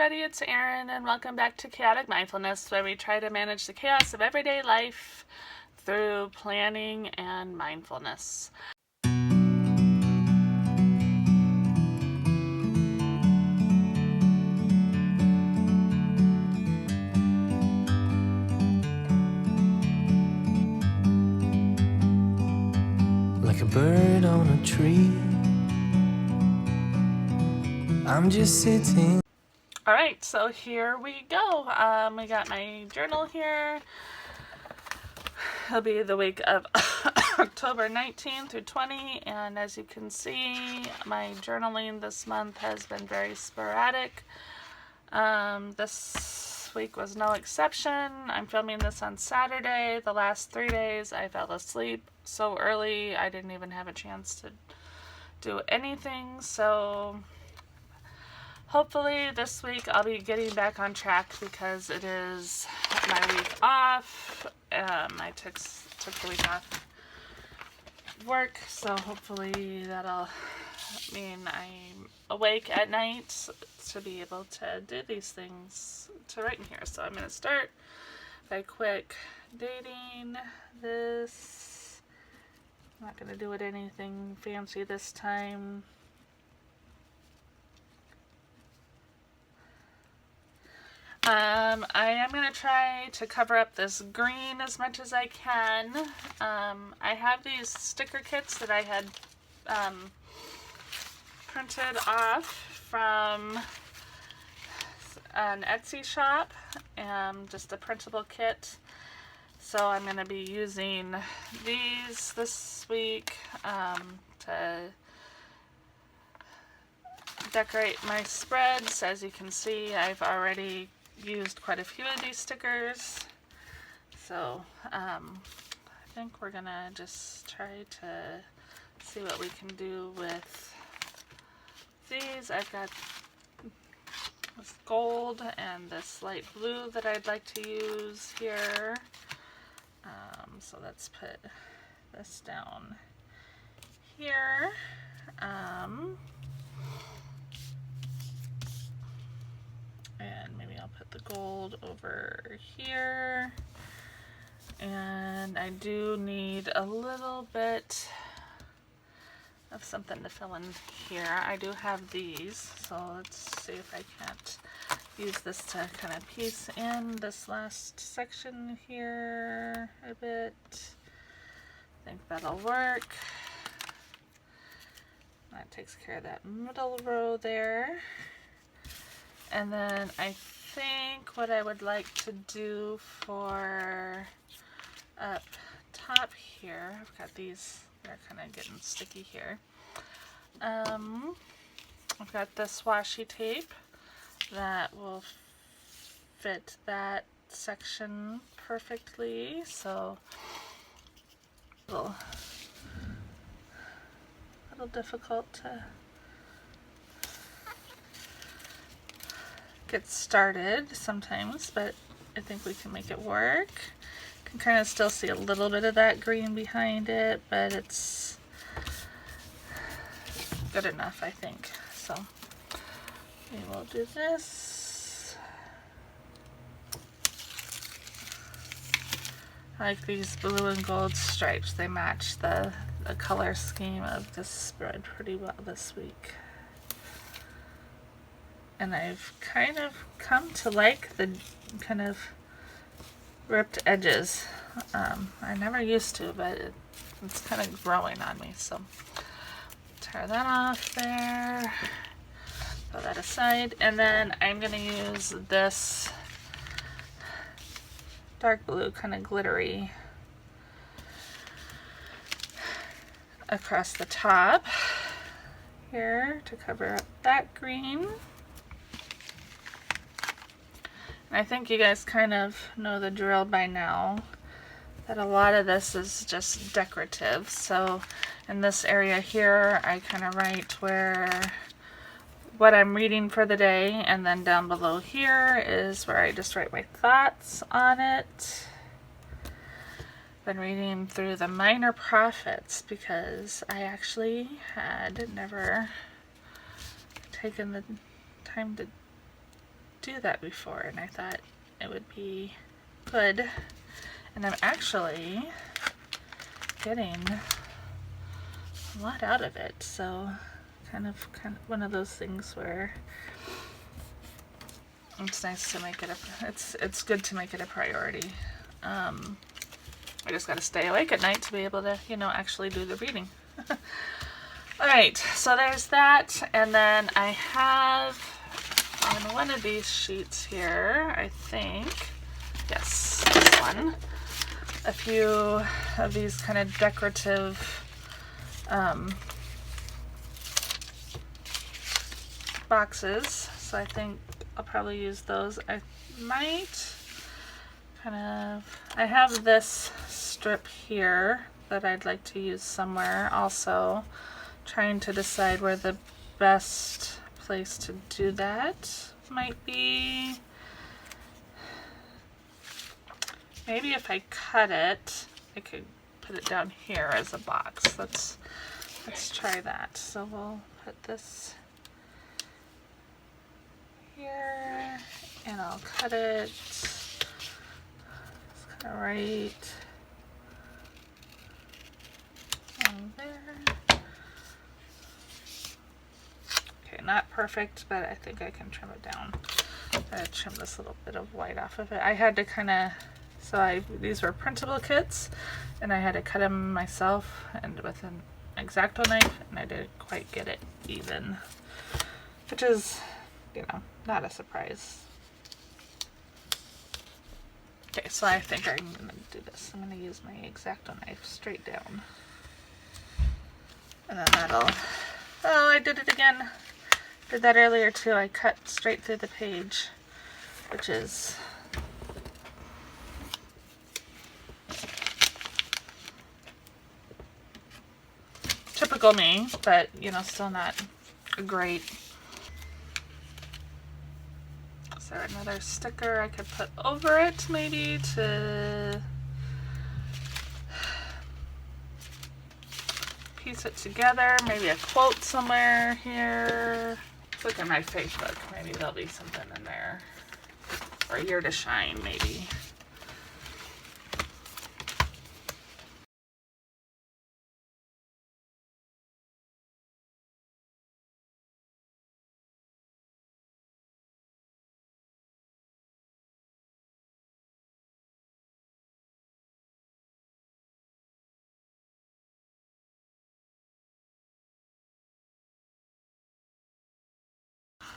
everybody, it's Erin, and welcome back to Chaotic Mindfulness, where we try to manage the chaos of everyday life through planning and mindfulness. Like a bird on a tree, I'm just sitting. Alright, so here we go. We got my journal here. It'll be the week of October 19 through 20, and as you can see, my journaling this month has been very sporadic. This week was no exception. I'm filming this on Saturday. The last 3 days I fell asleep so early I didn't even have a chance to do anything, so hopefully this week I'll be getting back on track because it is my week off. I took the week off work, so hopefully that'll mean I'm awake at night to be able to do these things to write in here. So I'm going to start by quick dating this. I'm not going to do it anything fancy this time. I am going to try to cover up this green as much as I can. I have these sticker kits that I had printed off from an Etsy shop, just a printable kit. So I'm going to be using these this week to decorate my spreads. As you can see, I've already used quite a few of these stickers, so I think we're gonna just try to see what we can do with these. I've got this gold and this light blue that I'd like to use here, so let's put this down here. And maybe I'll put the gold over here. And I do need a little bit of something to fill in here. I do have these, so let's see if I can't use this to kind of piece in this last section here a bit. I think that'll work. That takes care of that middle row there. And then I think what I would like to do for up top here, I've got these, they're kind of getting sticky here. I've got this washi tape that will fit that section perfectly, so a little difficult to get started sometimes, but I think we can make it work. You can kind of still see a little bit of that green behind it, but it's good enough, I think. So we will do this. I like these blue and gold stripes. They match the color scheme of this spread pretty well this week. And I've kind of come to like the kind of ripped edges. I never used to, but it's kind of growing on me. So tear that off there. Throw that aside. And then I'm going to use this dark blue, kind of glittery, across the top here to cover up that green. I think you guys kind of know the drill by now, that a lot of this is just decorative. So in this area here, I kind of write what I'm reading for the day, and then down below here is where I just write my thoughts on it. Been reading through the Minor Prophets because I actually had never taken the time to do that before, and I thought it would be good. And I'm actually getting a lot out of it, so kind of one of those things where it's nice to make it it's good to make it a priority. I just got to stay awake at night to be able to, actually do the reading. All right, so there's that, and then I have on one of these sheets here, I think, yes, this one, a few of these kind of decorative boxes, so I think I'll probably use those. I might I have this strip here that I'd like to use somewhere. Also trying to decide where the best place to do that might be. Maybe if I cut it, I could put it down here as a box. Let's try that. So we'll put this here, and I'll cut it right on there. Okay, not perfect, but I think I can trim it down. I'm gonna trim this little bit of white off of it. I had to these were printable kits, and I had to cut them myself and with an X-Acto knife, and I didn't quite get it even, which is, not a surprise. Okay, so I think I'm gonna do this. I'm gonna use my X-Acto knife straight down, and then oh, I did it again. Did that earlier too. I cut straight through the page, which is typical me, but still not great. Is there another sticker I could put over it maybe to piece it together? Maybe a quote somewhere here. Look at my Facebook. Maybe there'll be something in there. Or Year to Shine, maybe.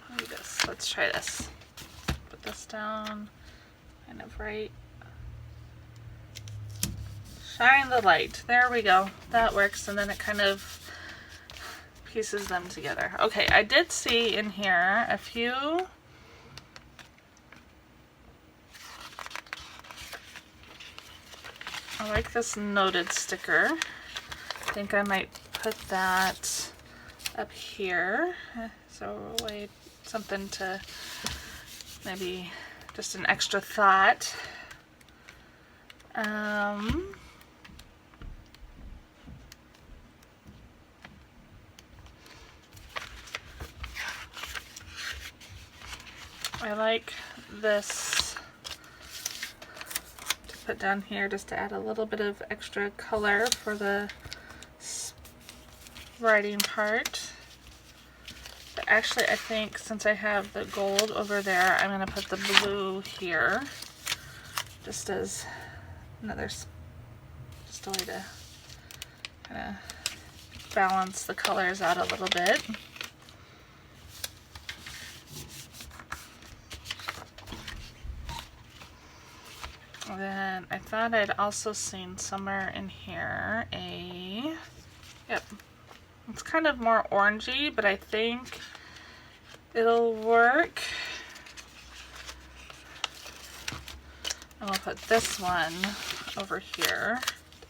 Maybe this. Let's try this. Put this down, kind of right. Shine the light. There we go. That works, and then it kind of pieces them together. Okay, I did see in here a few I like this noted sticker. I think I might put that up here. So wait, something to maybe just an extra thought. I like this to put down here just to add a little bit of extra color for the writing part. But actually, I think since I have the gold over there, I'm going to put the blue here just as another, just a way to kind of balance the colors out a little bit. Then I thought I'd also seen somewhere in here yep, it's kind of more orangey, but I think it'll work. And we'll put this one over here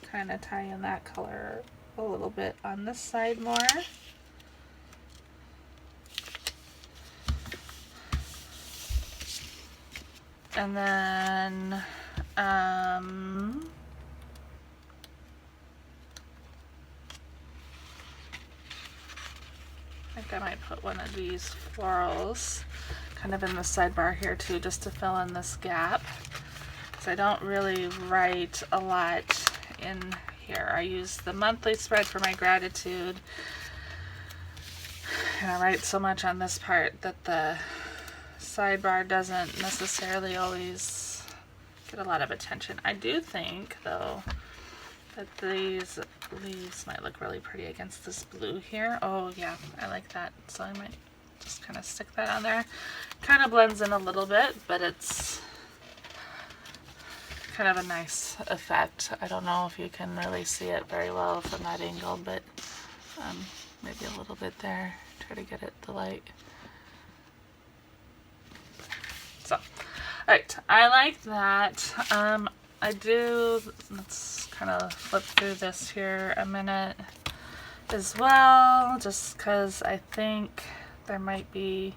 to kind of tie in that color a little bit on this side more. And then I think I might put one of these florals kind of in the sidebar here too, just to fill in this gap. So I don't really write a lot in here. I use the monthly spread for my gratitude. And I write so much on this part that the sidebar doesn't necessarily always get a lot of attention. I do think, though, that these leaves might look really pretty against this blue here. Oh yeah, I like that. So I might just kind of stick that on there. Kind of blends in a little bit, but it's kind of a nice effect. I don't know if you can really see it very well from that angle, but maybe a little bit there. Try to get it the light. So, alright, I like that. I do, let's kind of flip through this here a minute as well, just because I think there might be,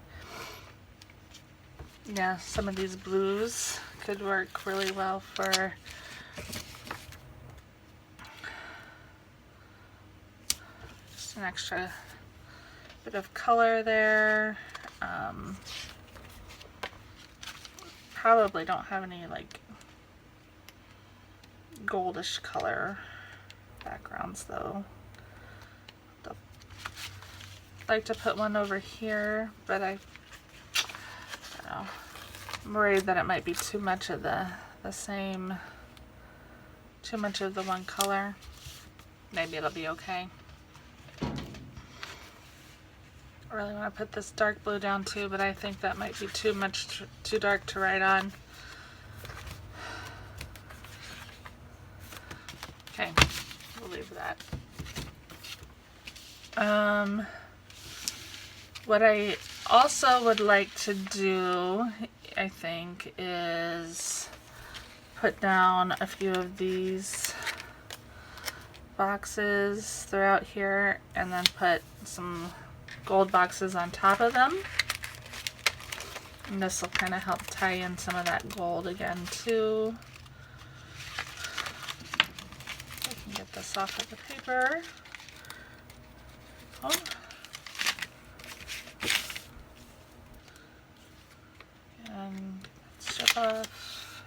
yeah, some of these blues could work really well for just an extra bit of color there. Probably don't have any like goldish color backgrounds though. I'd like to put one over here, but I don't know. I'm worried that it might be too much of the same, too much of the one color. Maybe it'll be okay. I really want to put this dark blue down too, but I think that might be too much, too dark to write on. Okay, we'll leave that. What I also would like to do, I think, is put down a few of these boxes throughout here and then put some gold boxes on top of them. And this will kind of help tie in some of that gold again too. I can get this off of the paper. Oh. And strip off.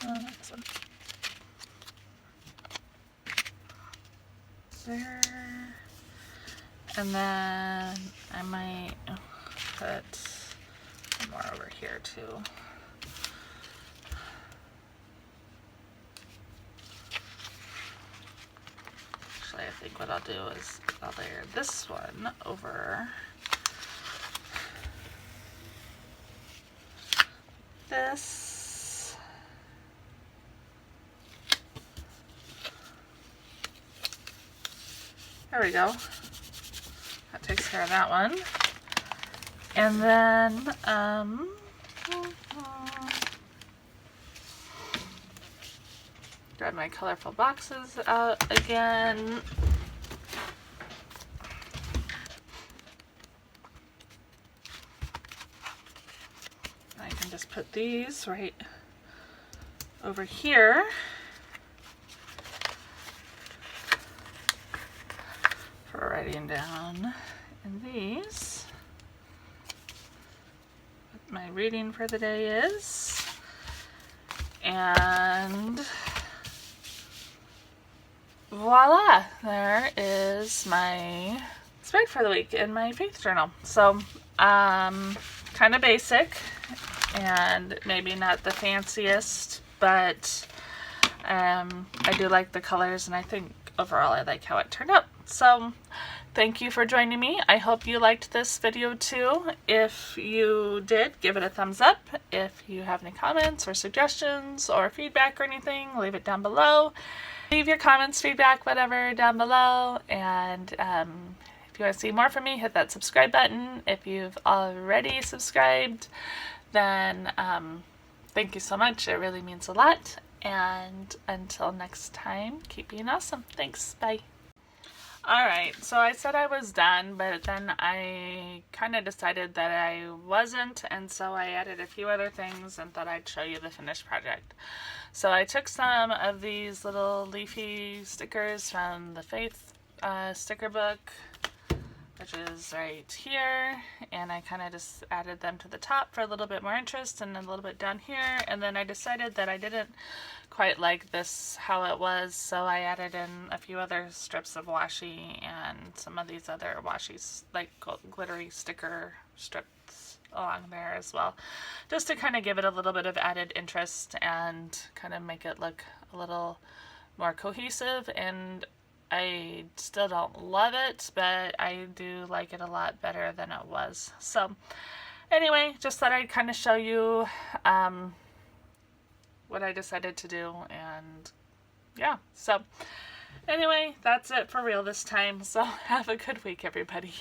This one. There. And then I might put more over here too. Actually, I think what I'll do is I'll layer this one over this. There we go. That takes care of that one. And then, grab my colorful boxes out again. I can just put these right over here. For writing down in these what my reading for the day is. And voila, there is my spread for the week in my faith journal. So kind of basic and maybe not the fanciest, but I do like the colors and I think overall I like how it turned out. So thank you for joining me. I hope you liked this video too. If you did, give it a thumbs up. If you have any comments or suggestions or feedback or anything, leave it down below. Leave your comments, feedback, whatever down below. And if you want to see more from me, hit that subscribe button. If you've already subscribed, then thank you so much. It really means a lot. And until next time, keep being awesome. Thanks. Bye. Alright, so I said I was done, but then I kind of decided that I wasn't, and so I added a few other things and thought I'd show you the finished project. So I took some of these little leafy stickers from the Faith sticker book. which is right here, and I kind of just added them to the top for a little bit more interest, and a little bit down here, and then I decided that I didn't quite like this how it was, so I added in a few other strips of washi and some of these other washi, like glittery sticker strips along there as well, just to kind of give it a little bit of added interest and kind of make it look a little more cohesive. And I still don't love it, but I do like it a lot better than it was. So anyway, just thought I'd kind of show you what I decided to do, and yeah, so anyway, that's it for real this time. So have a good week, everybody.